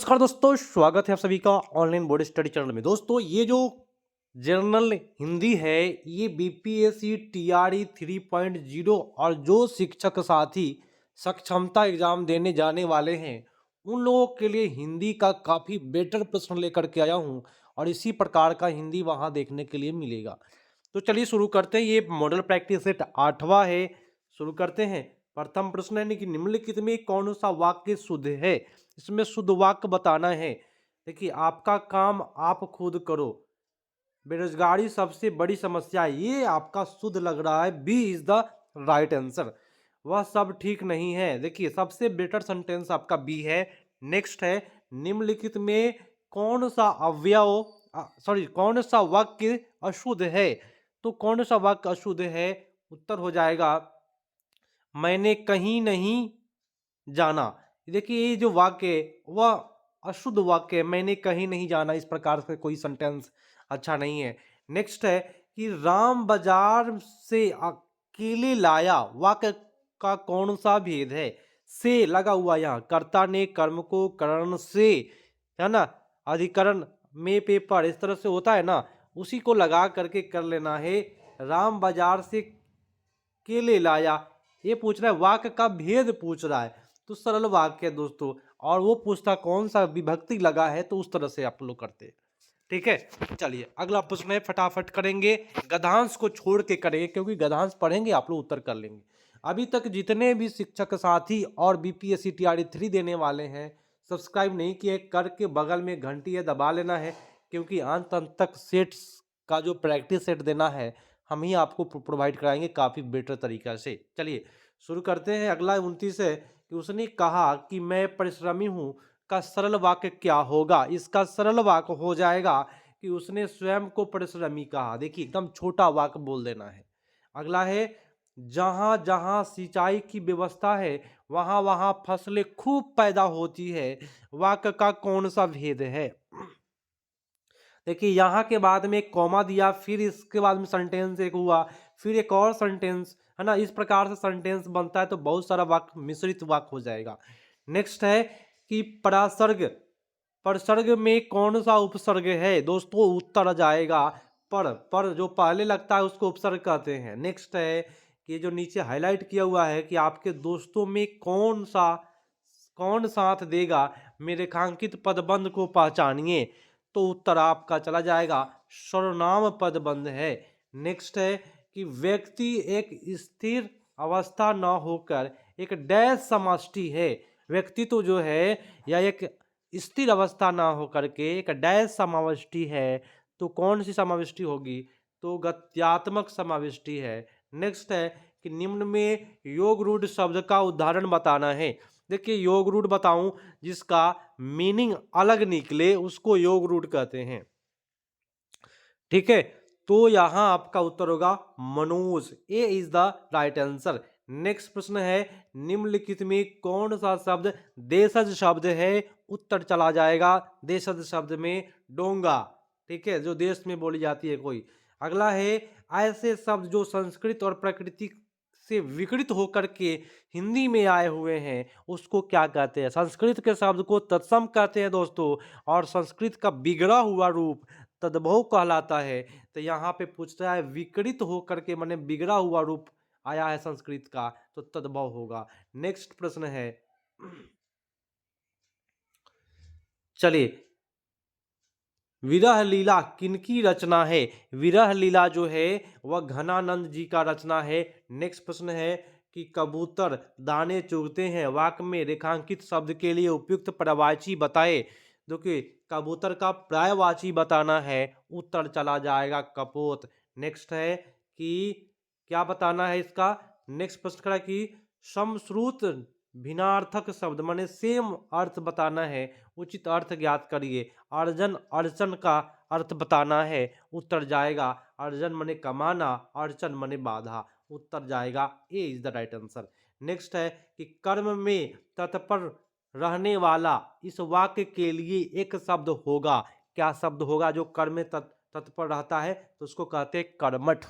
नमस्कार दोस्तों, स्वागत है आप सभी का ऑनलाइन बोर्ड स्टडी चैनल में। दोस्तों, ये जो जनरल हिंदी है, ये बीपीएससी टीआरई 3.0 और जो शिक्षक साथी सक्षमता एग्जाम देने जाने वाले हैं, उन लोगों के लिए हिंदी का काफ़ी बेटर प्रश्न लेकर के आया हूँ और इसी प्रकार का हिंदी वहाँ देखने के लिए मिलेगा। तो चलिए शुरू करते हैं। ये मॉडल प्रैक्टिस सेट 8वां है। शुरू करते हैं। प्रथम प्रश्न है कि निम्नलिखित में कौन सा वाक्य शुद्ध है? इसमें शुद्ध वाक्य बताना है। देखिए, आपका काम आप खुद करो, बेरोजगारी सबसे बड़ी समस्या है, ये आपका शुद्ध लग रहा है। B is the right answer. वह सब ठीक नहीं है। देखिए, सबसे बेटर सेंटेंस आपका बी है। नेक्स्ट है, निम्नलिखित में कौन सा अवयव कौन सा वाक्य अशुद्ध है? तो कौन सा वाक्य अशुद्ध है? उत्तर हो जाएगा, मैंने कहीं नहीं जाना। देखिए, ये जो वाक्य है, वह अशुद्ध वाक्य है। मैंने कहीं नहीं जाना, इस प्रकार से कोई सेंटेंस अच्छा नहीं है। नेक्स्ट है कि राम बाजार से अकेले लाया, वाक्य का कौन सा भेद है? से लगा हुआ यहाँ, कर्ता ने कर्म को करण से, है ना, अधिकरण में पेपर, इस तरह से होता है ना, उसी को लगा करके कर लेना है। राम बाजार से केले लाया, ये पूछ रहा है, वाक्य का भेद पूछ रहा है, तो सरल वाक्य है दोस्तों। और वो पूछता कौन सा विभक्ति लगा है, तो उस तरह से आप लोग करते हैं। ठीक है, चलिए अगला प्रश्न है, फटाफट करेंगे, गद्यांश को छोड़ के करेंगे, क्योंकि गद्यांश पढ़ेंगे आप लोग उत्तर कर लेंगे। अभी तक जितने भी शिक्षक साथी और बीपीएससी टीआरई 3 देने वाले हैं, सब्सक्राइब नहीं किए, करके बगल में घंटी है दबा लेना है, क्योंकि अंत अंत तक सेट्स का जो प्रैक्टिस सेट देना है, हम ही आपको प्रोवाइड कराएंगे काफ़ी बेटर तरीका से। चलिए शुरू करते हैं। अगला 29 है कि उसने कहा कि मैं परिश्रमी हूँ, का सरल वाक्य क्या होगा? इसका सरल वाक्य हो जाएगा कि उसने स्वयं को परिश्रमी कहा। देखिए, एकदम छोटा वाक्य बोल देना है। अगला है, जहाँ जहाँ सिंचाई की व्यवस्था है, वहाँ वहाँ फसलें खूब पैदा होती है, वाक्य का कौन सा भेद है? देखिए, यहाँ के बाद में एक कॉमा दिया, फिर इसके बाद में सेंटेंस एक हुआ, फिर एक और सेंटेंस, है ना, इस प्रकार से सेंटेंस बनता है, तो बहुत सारा वाक्य मिश्रित वाक्य हो जाएगा। नेक्स्ट है कि परासर्ग, परसर्ग में कौन सा उपसर्ग है? दोस्तों, उत्तर आ जाएगा पर जो पहले लगता है उसको उपसर्ग कहते हैं। नेक्स्ट है कि जो नीचे हाईलाइट किया हुआ है कि आपके दोस्तों में कौन साथ देगा, में रेखांकित पदबंध को पहचानिए, तो उत्तर आपका चला जाएगा सर्वनाम पदबंध है। नेक्स्ट है कि व्यक्ति एक स्थिर अवस्था न होकर एक डैश समष्टि है। व्यक्ति तो जो है या एक स्थिर अवस्था ना होकर के एक डैश समाविष्टि है, तो कौन सी समाविष्टि होगी? तो गत्यात्मक समाविष्टि है। नेक्स्ट है कि निम्न में योग रूढ़ शब्द का उदाहरण बताना है। देखिए, योग रूढ़ बताऊं जिसका मीनिंग अलग निकले, उसको योग रूढ़ कहते हैं। ठीक है, तो यहां आपका उत्तर होगा Manoj. A is the right answer. Next प्रश्न है, निम्नलिखित में कौन सा शब्द देशज शब्द है? उत्तर चला जाएगा देशज शब्द में डोंगा। ठीक है, जो देश में बोली जाती है कोई। अगला है, ऐसे शब्द जो संस्कृत और प्राकृतिक से विकृत होकर के हिंदी में आए हुए हैं, उसको क्या कहते हैं? संस्कृत के शब्द को तत्सम कहते हैं दोस्तों, और संस्कृत का बिगड़ा हुआ रूप तद्भव कहलाता है। तो यहाँ पे पूछता है विकृत होकर के, माने बिगड़ा हुआ रूप आया है संस्कृत का, तो तद्भव होगा। नेक्स्ट प्रश्न है, चलिए, विरह लीला किनकी रचना है? विरह लीला जो है वह घनानंद जी का रचना है। नेक्स्ट प्रश्न है कि कबूतर दाने चुगते हैं, वाक्य में रेखांकित शब्द के लिए उपयुक्त पर्यायवाची बताए। देखिए, कबूतर का पर्यायवाची बताना है, उत्तर चला जाएगा कपोत। नेक्स्ट है कि क्या बताना है इसका? नेक्स्ट प्रश्न करा कि समश्रुत भिन्नार्थक शब्द, माने सेम अर्थ बताना है, उचित अर्थ ज्ञात करिए। अर्जन अड़चन का अर्थ बताना है, उत्तर जाएगा अर्जन मने कमाना, अड़चन मने बाधा, उत्तर जाएगा A is the right answer. Next है कि कर्म में तत्पर रहने वाला, इस वाक्य के लिए एक शब्द होगा। क्या शब्द होगा जो कर्म में तत्पर रहता है? तो उसको कहते हैं कर्मठ।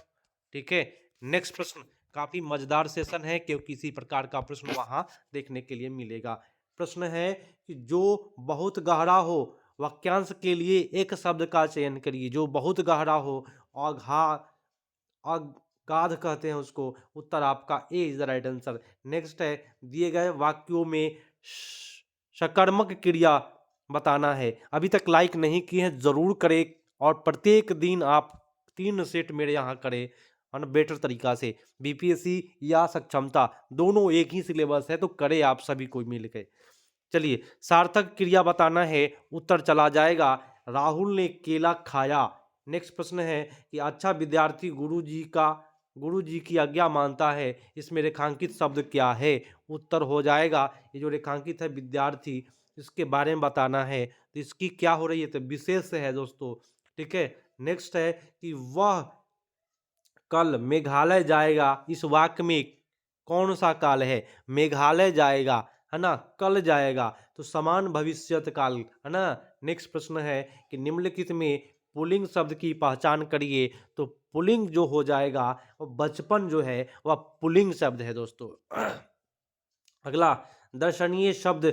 ठीक है, नेक्स्ट प्रश्न काफी मजेदार सेशन है, क्योंकि इसी प्रकार का प्रश्न वहां देखने के लिए मिलेगा। प्रश्न है कि जो बहुत गहरा हो, वाक्यांश के लिए एक शब्द का चयन करिए। जो बहुत गहरा हो, अघा अगाध कहते हैं उसको। उत्तर आपका A is the right answer. Next है, दिए गए वाक्यों में सकर्मक क्रिया बताना है। अभी तक लाइक नहीं किए हैं जरूर करें, और प्रत्येक दिन आप 3 सेट मेरे यहाँ करें और बेटर तरीका से। बीपीएससी या सक्षमता दोनों एक ही सिलेबस है, तो करें आप सभी को मिल के। चलिए, सार्थक क्रिया बताना है। उत्तर चला जाएगा राहुल ने केला खाया। नेक्स्ट प्रश्न है कि अच्छा विद्यार्थी गुरु जी की आज्ञा मानता है। इसमें रेखांकित शब्द क्या है? उत्तर हो जाएगा, ये जो रेखांकित है विद्यार्थी, इसके बारे में बताना है। तो इसकी क्या हो रही है? तो विशेष है दोस्तों। ठीक है। नेक्स्ट है कि वह कल मेघालय जाएगा। इस वाक्य में कौन सा काल है? मेघालय जाएगा, है ना, कल जाएगा, तो समान भविष्यत काल, है ना। नेक्स्ट प्रश्न है कि निम्नलिखित में पुल्लिंग शब्द की पहचान करिए। तो पुल्लिंग जो हो जाएगा, वो बचपन जो है वह पुल्लिंग शब्द है दोस्तों। अगला, दर्शनीय शब्द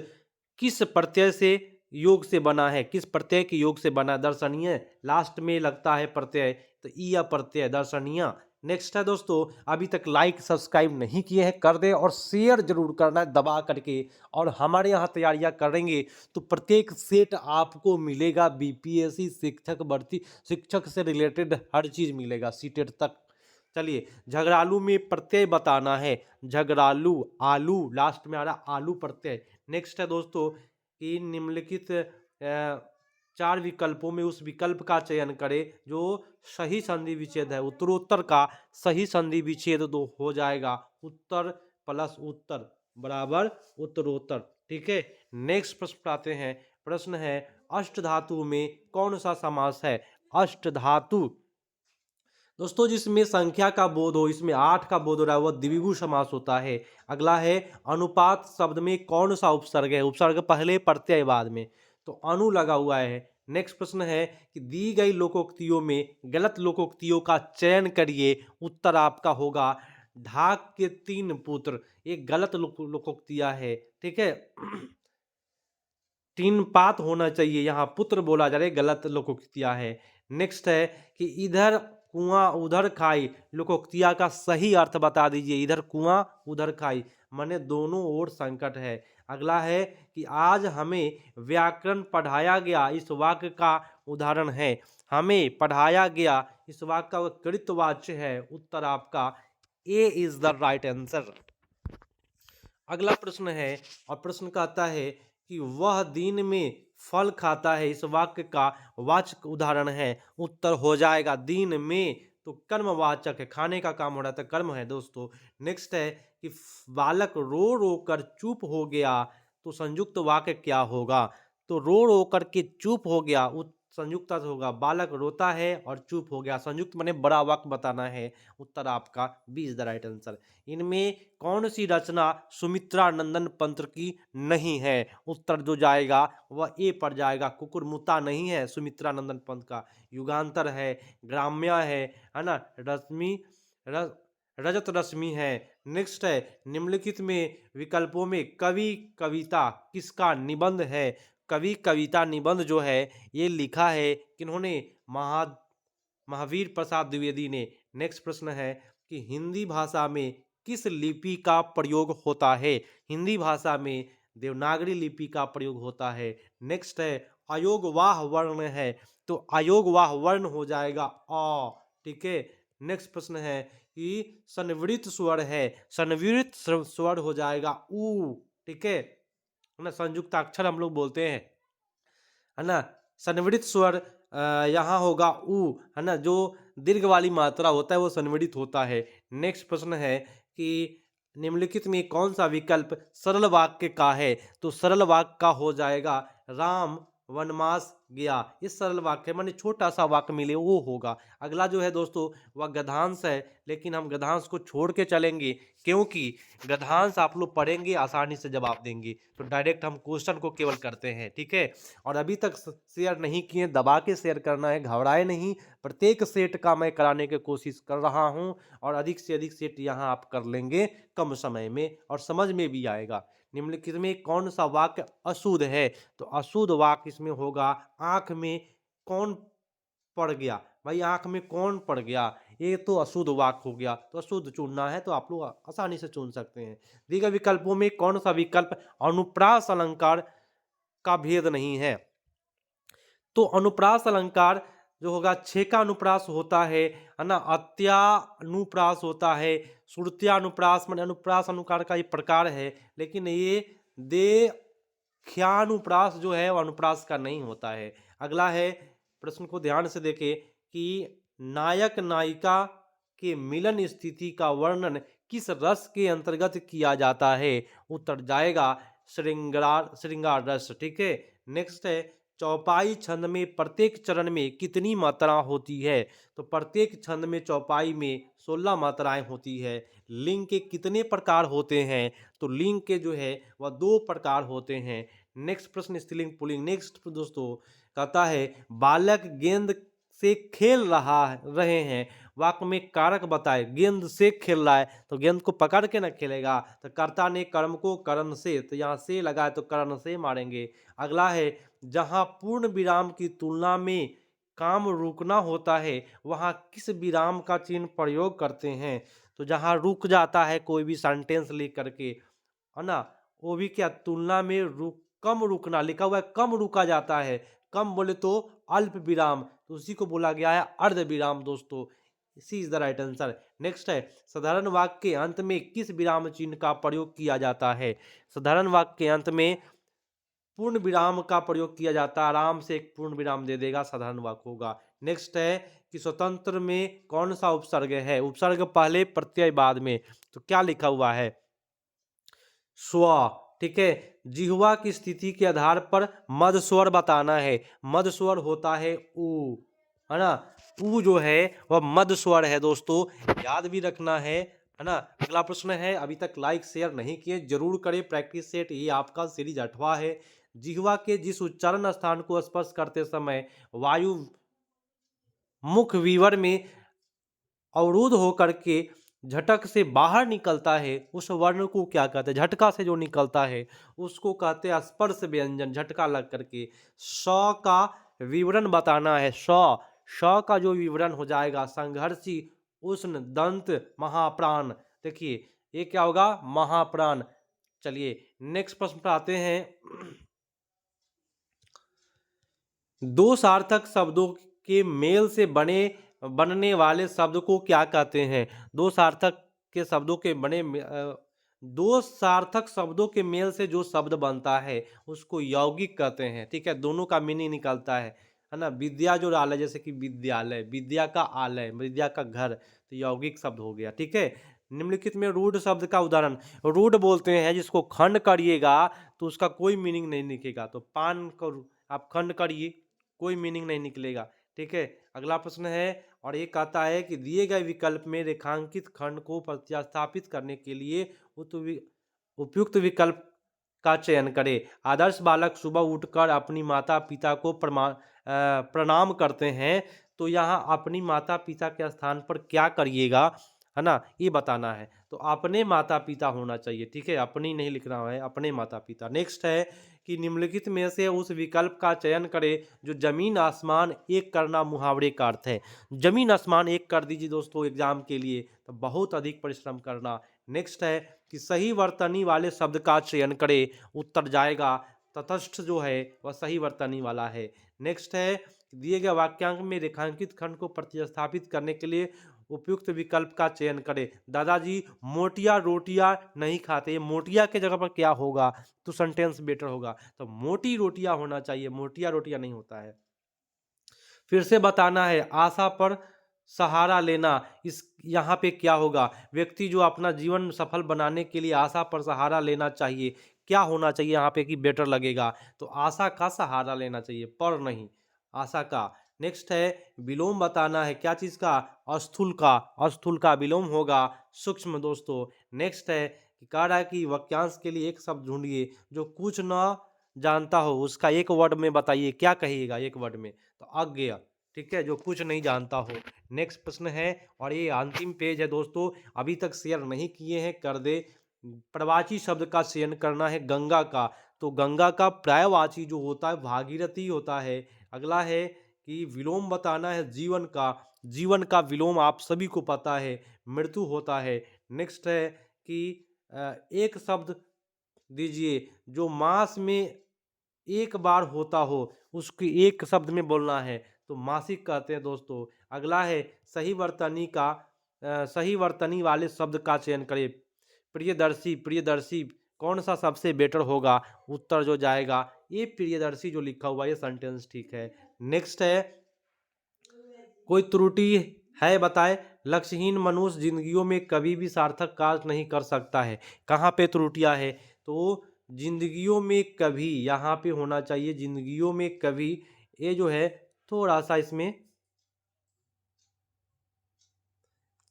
किस प्रत्यय से योग से बना है? किस प्रत्यय के योग से बना? दर्शनीय लास्ट में लगता है प्रत्यय, तो ई या प्रत्यय दर्शनीय। नेक्स्ट है दोस्तों, अभी तक लाइक सब्सक्राइब नहीं किए हैं कर दे, और शेयर जरूर करना है दबा करके। और हमारे यहाँ तैयारियां करेंगे तो प्रत्येक सेट आपको मिलेगा। बीपीएससी शिक्षक भर्ती, शिक्षक से रिलेटेड हर चीज मिलेगा सीटेट तक। चलिए, झगड़ालू में प्रत्यय बताना है। झगड़ालू, आलू लास्ट में आ रहा, आलू प्रत्यय। नेक्स्ट है दोस्तों कि निम्नलिखित 4 विकल्पों में उस विकल्प का चयन करें जो सही संधि विच्छेद है। उत्तरोत्तर का सही संधि विच्छेद दो हो जाएगा उत्तर प्लस उत्तर बराबर उत्तरोत्तर। ठीक है। नेक्स्ट प्रश्न पर आते हैं। प्रश्न है, अष्ट धातु में कौन सा समास है? अष्ट धातु दोस्तों जिसमें संख्या का बोध हो, इसमें 8 का बोध हो रहा है, वह द्विगु समास होता है। अगला है, अनुपात शब्द में कौन सा उपसर्ग है? उपसर्ग पहले प्रत्यय बाद में, तो अनु लगा हुआ है। नेक्स्ट प्रश्न है कि दी गई लोकोक्तियों में गलत लोकोक्तियों का चयन करिए। उत्तर आपका होगा ढाक के 3 पुत्र, एक गलत लोकोक्तियां है। ठीक है। 3 पात होना चाहिए, यहाँ पुत्र बोला जा रहा है, गलत लोकोक्तियां है। नेक्स्ट है कि इधर कुआं उधर खाई, लोकोक्तिया का सही अर्थ बता दीजिए। इधर कुआं उधर खाई माने दोनों ओर संकट है। अगला है कि आज हमें व्याकरण पढ़ाया गया, इस वाक्य का उदाहरण है। हमें पढ़ाया गया, इस वाक्य का कृतवाच्य है। उत्तर आपका A is the right answer. अगला प्रश्न है, और प्रश्न कहता है कि वह दिन में फल खाता है, इस वाक्य का वाचक उदाहरण है। उत्तर हो जाएगा दिन में, तो कर्मवाचक है, खाने का काम हो रहा था, कर्म है दोस्तों। नेक्स्ट है कि बालक रो रो कर चुप हो गया, तो संयुक्त वाक्य क्या होगा? तो रो रो कर के चुप हो गया, संयुक्त अर्थ होगा बालक रोता है और चुप हो गया। संयुक्त माने बड़ा वाक्य बताना है। उत्तर आपका B is the right answer. इनमें कौन सी रचना सुमित्रा नंदन पंत की नहीं है? उत्तर जो जाएगा वह ए पर जाएगा। कुकुरमुत्ता नहीं है सुमित्रा नंदन पंत का, युगांतर है, ग्राम्य है ना, रजत रश्मि है। नेक्स्ट है, निम्नलिखित में विकल्पों में कवि कविता किसका निबंध है? कवि कविता निबंध जो है ये लिखा है किन्होंने? महावीर प्रसाद द्विवेदी ने। नेक्स्ट प्रश्न है कि हिंदी भाषा में किस लिपि का प्रयोग होता है? हिंदी भाषा में देवनागरी लिपि का प्रयोग होता है। नेक्स्ट है, अयोगवाह वर्ण है, तो अयोगवाह वर्ण हो जाएगा अ। ठीक है। नेक्स्ट प्रश्न है कि संवृत स्वर है, संवृत स्वर हो जाएगा उ। ठीक है ना, संयुक्त अक्षर हम लोग बोलते हैं, है ना। संवृत स्वर यहाँ होगा उ, है ना। जो दीर्घ वाली मात्रा होता है वो संवृत होता है। नेक्स्ट प्रश्न है कि निम्नलिखित में कौन सा विकल्प सरल वाक्य का है? तो सरल वाक्य का हो जाएगा राम वनवास गया। इस सरल वाक्य माने छोटा सा वाक्य मिले वो होगा। अगला जो है दोस्तों वह गद्यांश है, लेकिन हम गद्यांश को छोड़ के चलेंगे क्योंकि गद्यांश आप लोग पढ़ेंगे आसानी से जवाब देंगे, तो डायरेक्ट हम क्वेश्चन को केवल करते हैं। ठीक है। और अभी तक शेयर नहीं किए, दबा के शेयर करना है, घबराए नहीं। प्रत्येक सेट का मैं कराने की कोशिश कर रहा हूं, और अधिक से अधिक सेट यहाँ आप कर लेंगे कम समय में, और समझ में भी आएगा। निम्नलिखित में कौन सा वाक्य अशुद्ध है? तो अशुद्ध वाक्य इसमें होगा आंख में कौन पड़ गया। भाई आंख में कौन पड़ गया, ये तो अशुद्ध वाक्य हो गया। तो अशुद्ध चुनना है तो आप लोग आसानी से चुन सकते हैं। दिए गए विकल्पों में कौन सा विकल्प अनुप्रास अलंकार का भेद नहीं है? तो अनुप्रास अलंकार जो होगा छे का अनुप्रास होता है ना, अत्यानुप्रास होता है, श्रुत्यानुप्रास माने अनुप्रास अनुकार का ये प्रकार है, लेकिन ये देख्यानुप्रास जो है वो अनुप्रास का नहीं होता है। अगला है, प्रश्न को ध्यान से देखें कि नायक नायिका के मिलन स्थिति का वर्णन किस रस के अंतर्गत किया जाता है? उत्तर जाएगा श्रृंगार रस। ठीक है, नेक्स्ट है, चौपाई छंद में प्रत्येक चरण में कितनी मात्रा होती है? तो प्रत्येक छंद में चौपाई में 16 मात्राएं होती है। लिंग के कितने प्रकार होते हैं? तो लिंग के जो है वह 2 प्रकार होते हैं। नेक्स्ट प्रश्न स्त्रीलिंग पुल्लिंग। नेक्स्ट दोस्तों कहता है बालक गेंद से खेल रहे हैं, वाक्य में कारक बताए। गेंद से खेल रहा है तो गेंद को पकड़ के ना खेलेगा। तो कर्ता ने कर्म को करण से, तो यहाँ से लगाए तो करण से मारेंगे। अगला है जहां पूर्ण विराम की तुलना में काम रुकना होता है वहां किस विराम का चिन्ह प्रयोग करते हैं? तो जहां रुक जाता है कोई भी सेंटेंस लिख करके, है ना, वो भी क्या तुलना में कम रुकना लिखा हुआ है, कम रुका जाता है। कम बोले तो अल्प विराम, तो उसी को बोला गया है अर्ध विराम दोस्तों। C is the right answer. Next है साधारण वाक्य के अंत में किस विराम चिन्ह का प्रयोग किया जाता है? साधारण वाक्य के अंत में पूर्ण विराम का प्रयोग किया जाता है। आराम से एक पूर्ण विराम दे देगा, साधारण वाक्य होगा। नेक्स्ट है कि स्वतंत्र में कौन सा उपसर्ग है? उपसर्ग पहले प्रत्यय बाद में, तो क्या लिखा हुआ है? स्व। ठीक है, जिह्वा की स्थिति के आधार पर मध्य स्वर बताना है। मध्य स्वर होता है ऊ, है ना, ऊ जो है वह मध्य स्वर है दोस्तों, याद भी रखना है ना। अगला प्रश्न है, अभी तक लाइक शेयर नहीं किए जरूर करें, प्रैक्टिस सेट ये आपका सीरीज 8वां है। जिह्वा के जिस उच्चारण स्थान को स्पर्श करते समय वायु मुख विवर में अवरुद्ध होकर के झटक से बाहर निकलता है उस वर्ण को क्या कहते हैं? झटका से जो निकलता है उसको कहते हैं स्पर्श व्यंजन, झटका लग करके। स का विवरण बताना है। स का जो विवरण हो जाएगा संघर्षी उष्ण दंत महाप्राण। देखिए ये क्या होगा? महाप्राण। चलिए नेक्स्ट प्रश्न पर आते हैं। दो सार्थक शब्दों के मेल से बनने वाले शब्द को क्या कहते हैं? दो सार्थक के शब्दों के दो सार्थक शब्दों के मेल से जो शब्द बनता है उसको यौगिक कहते हैं। ठीक है, दोनों का मीनिंग निकलता है ना। विद्या जो आलय, जैसे कि विद्यालय, विद्या का आलय, विद्या का घर, तो यौगिक शब्द हो गया। ठीक है, निम्नलिखित में रूढ़ शब्द का उदाहरण। रूढ़ बोलते हैं जिसको खंड करिएगा तो उसका कोई मीनिंग नहीं निकलेगा। तो पान को आप खंड करिए, कोई मीनिंग नहीं निकलेगा। ठीक है, अगला प्रश्न है और ये कहता है कि दिए गए विकल्प में रेखांकित खंड को प्रतिस्थापित करने के लिए उपयुक्त विकल्प का चयन करें। आदर्श बालक सुबह उठकर अपनी माता पिता को प्रणाम करते हैं, तो यहाँ अपनी माता पिता के स्थान पर क्या करिएगा, है ना, ये बताना है। तो अपने माता पिता होना चाहिए। ठीक है, अपनी नहीं लिखना है, अपने माता पिता। नेक्स्ट है कि निम्नलिखित में से उस विकल्प का चयन करें जो जमीन आसमान एक करना मुहावरे का अर्थ है। जमीन आसमान एक कर दीजिए दोस्तों एग्जाम के लिए, तो बहुत अधिक परिश्रम करना। नेक्स्ट है कि सही वर्तनी वाले शब्द का चयन करें। उत्तर जाएगा तटस्थ जो है वह सही वर्तनी वाला है। नेक्स्ट है दिए गए वाक्यांश में रेखांकित खंड को प्रतिस्थापित करने के लिए उपयुक्त विकल्प का चयन करें। दादाजी मोटिया रोटियां नहीं खाते, ये मोटिया के जगह पर क्या होगा? तो सेंटेंस बेटर होगा। तो मोटी रोटियां होना चाहिए, मोटिया रोटियां नहीं होता है। फिर से बताना है आशा पर सहारा लेना, इस यहाँ पे क्या होगा? व्यक्ति जो अपना जीवन सफल बनाने के लिए आशा पर सहारा लेना चाहिए, क्या होना चाहिए यहाँ पे कि बेटर लगेगा? तो आशा का सहारा लेना चाहिए, पर नहीं, आशा का। नेक्स्ट है विलोम बताना है, क्या चीज़ का? स्थूल का। स्थूल का विलोम होगा सूक्ष्म दोस्तों। नेक्स्ट है कि कह रहा है कि वाक्यांश के लिए एक शब्द ढूंढिए जो कुछ न जानता हो, उसका एक वर्ड में बताइए, क्या कहिएगा एक वर्ड में? तो अज्ञेय। ठीक है, जो कुछ नहीं जानता हो। नेक्स्ट प्रश्न है और ये अंतिम पेज है दोस्तों, अभी तक शेयर नहीं किए हैं कर दे, प्रवाची शब्द का चयन करना है गंगा का, तो गंगा का पर्यायवाची जो होता है भागीरथी होता है। अगला है कि विलोम बताना है जीवन का, जीवन का विलोम आप सभी को पता है मृत्यु होता है। नेक्स्ट है कि एक शब्द दीजिए जो मास में एक बार होता हो, उसकी एक शब्द में बोलना है, तो मासिक कहते हैं दोस्तों। अगला है सही वर्तनी का सही वर्तनी वाले शब्द का चयन करें। प्रियदर्शी, प्रियदर्शी कौन सा सबसे बेटर होगा, उत्तर जो जाएगा ये प्रियदर्शी जो लिखा हुआ ये सेंटेंस ठीक है। नेक्स्ट है कोई त्रुटि है बताए। लक्ष्यहीन मनुष्य जिंदगियों में कभी भी सार्थक कार्य नहीं कर सकता है। कहाँ पे त्रुटियां है, तो जिंदगियों में कभी यहाँ पे होना चाहिए, जिंदगियों में कभी, ये जो है थोड़ा सा इसमें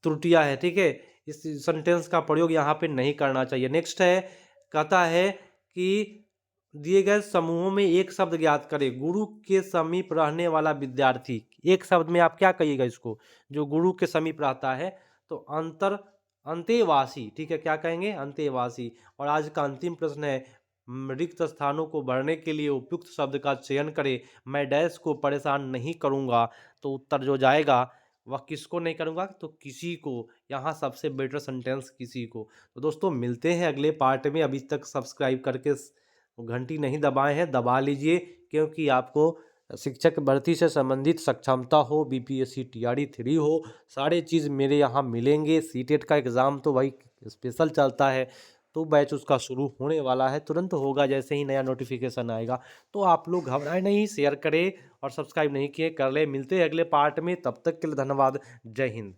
त्रुटियां है, ठीक है। इस सेंटेंस का प्रयोग यहाँ पे नहीं करना चाहिए। नेक्स्ट है कहता है कि दिए गए समूहों में एक शब्द ज्ञात करें। गुरु के समीप रहने वाला विद्यार्थी, एक शब्द में आप क्या कहिएगा इसको, जो गुरु के समीप रहता है, तो अंतेवासी, ठीक है, क्या कहेंगे अंतेवासी। और आज का अंतिम प्रश्न है रिक्त स्थानों को भरने के लिए उपयुक्त शब्द का चयन करें। मैं डैश को परेशान नहीं करूंगा, तो उत्तर जो जाएगा वह किसको नहीं करूंगा, तो किसी को। यहाँ सबसे बेटर सेंटेंस किसी को। तो दोस्तों मिलते हैं अगले पार्ट में। अभी तक सब्सक्राइब करके घंटी नहीं दबाए हैं, दबा लीजिए, क्योंकि आपको शिक्षक भर्ती से संबंधित सक्षमता हो, बीपीएससी टीआरई 3 हो, सारे चीज़ मेरे यहाँ मिलेंगे। सीटेट का एग्ज़ाम तो भाई स्पेशल चलता है, तो बैच उसका शुरू होने वाला है, तुरंत होगा जैसे ही नया नोटिफिकेशन आएगा। तो आप लोग घबराएं नहीं, शेयर करें और सब्सक्राइब नहीं किए कर ले। मिलते हैं अगले पार्ट में, तब तक के लिए धन्यवाद। जय हिंद।